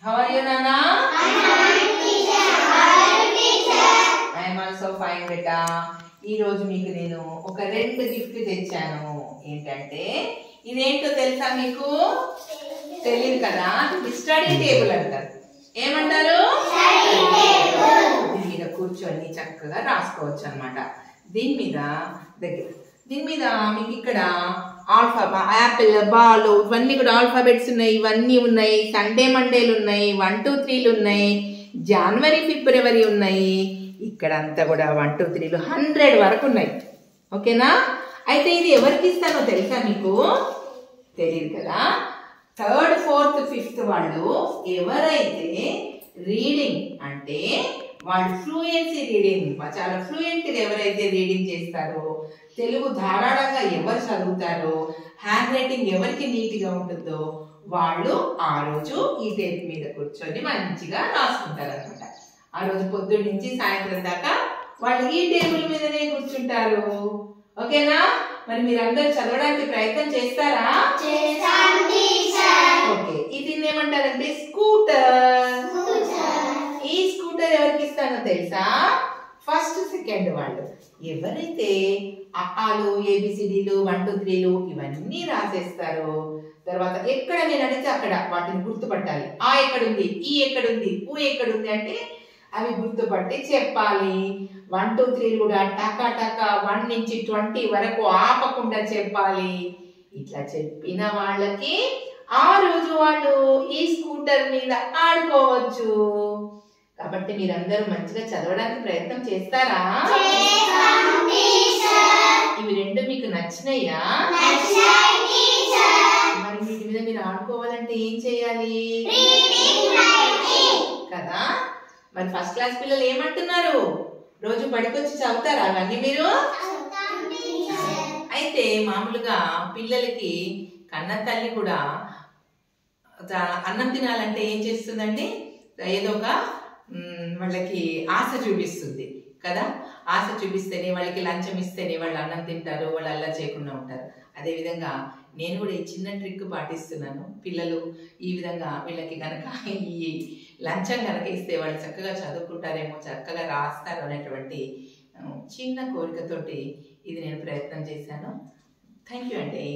How are you, Nana? I'm fine, teacher. How are you, teacher? I am also fine, beta. ఈ రోజు మీకు నేను ఒక రెండు గిఫ్ట్ తెచ్చాను. ఏంటంటే ఇదేంటో తెలుసా మీకు? తెలియదు కదా. స్టడీ టేబుల్ అంటారు. ఏమంటారు? దీని మీద కూర్చొని చక్కగా రాసుకోవచ్చు అన్నమాట. దీని మీద మీకు ఇక్కడ యాపిల్ బాల్ ఇవన్నీ కూడా ఆల్ఫాబెట్స్ ఉన్నాయి, ఇవన్నీ ఉన్నాయి. సండే మండేలు ఉన్నాయి, 1 2 3లు ఉన్నాయి, జనవరి ఫిబ్రవరి ఉన్నాయి. ఇక్కడ అంతా కూడా 1 2 3లు 100 వరకు ఉన్నాయి. ఓకేనా? అయితే ఇది ఎవరికి ఇస్తానో తెలుసా మీకు? తెలియదు కదా. 3rd 4th 5th వాళ్ళు ఎవరైతే రీడింగ్ అంటే వాళ్ళు ఫ్లూయెన్సీ రీడింగ్ చాలా ఫ్లూయెంట్గా ఎవరైతే రీడింగ్ చేస్తారో, తెలుగు ధారాళంగా ఎవరు చదువుతారో, హ్యాండ్ రైటింగ్ ఎవరికి నీట్గా ఉంటుందో వాళ్ళు ఆ రోజు ఈ టేబుల్ మీద కూర్చొని మంచిగా రాసుకుంటారు అనమాట. ఆ రోజు పొద్దున్న నుంచి సాయంత్రం దాకా వాళ్ళు ఈ టేబుల్ మీదనే కూర్చుంటారు. ఓకేనా? మరి మీరందరూ చదవడానికి ప్రయత్నం చేస్తారా? ఓకే. ఇది ఏమంటారంటే స్కూటర్. ఈ స్కూటర్ ఎవరికి ఇస్తానో తెలుసా? ఫస్ట్ సెకండ్ వాళ్ళు ఎవరైతే అఆలు ఏబిసిడీలు 1 2 3లు ఇవన్నీ రాసేస్తారో, తర్వాత ఎక్కడ నేను అడిగితే అక్కడ వాటిని గుర్తుపట్టాలి. ఆ ఎక్కడుంది, ఈ ఎక్కడుంది, ఊ ఎక్కడుంది అంటే అవి గుర్తుపట్టి చెప్పాలి. 1 2 3లు కూడా టకా టకా 1 నుంచి 20 వరకు ఆపకుండా చెప్పాలి. ఇట్లా చెప్పిన వాళ్ళకి ఆ రోజు వాళ్ళు ఈ స్కూటర్ మీద ఆడుకోవచ్చు. కాబట్టి మీరందరూ మంచిగా చదవడానికి ప్రయత్నం చేస్తారా? ఇవి రెండు మీకు నచ్చినాయా? మరి వీటి మీద మీరు ఆడుకోవాలంటే ఏం చేయాలి కదా? మరి ఫస్ట్ క్లాస్ పిల్లలు ఏమంటున్నారు? రోజు బడికొచ్చి చదువుతారా అవన్నీ మీరు? అయితే మామూలుగా పిల్లలకి కన్న తల్లి కూడా అన్నం తినాలంటే ఏం చేస్తుందండి? ఏదో ఒక వాళ్ళకి ఆశ చూపిస్తుంది కదా. ఆశ చూపిస్తేనే, వాళ్ళకి లంచం ఇస్తేనే వాళ్ళు అన్నం తింటారు, వాళ్ళు అలా చేయకుండా ఉంటారు. అదేవిధంగా నేను కూడా ఈ చిన్న ట్రిక్ పాటిస్తున్నాను. పిల్లలు ఈ విధంగా వీళ్ళకి కనుక ఈ లంచం కనుక ఇస్తే వాళ్ళు చక్కగా చదువుకుంటారేమో, చక్కగా రాస్తారు అనేటువంటి చిన్న కోరికతోటి ఇది నేను ప్రయత్నం చేశాను. థ్యాంక్ యూ అండి.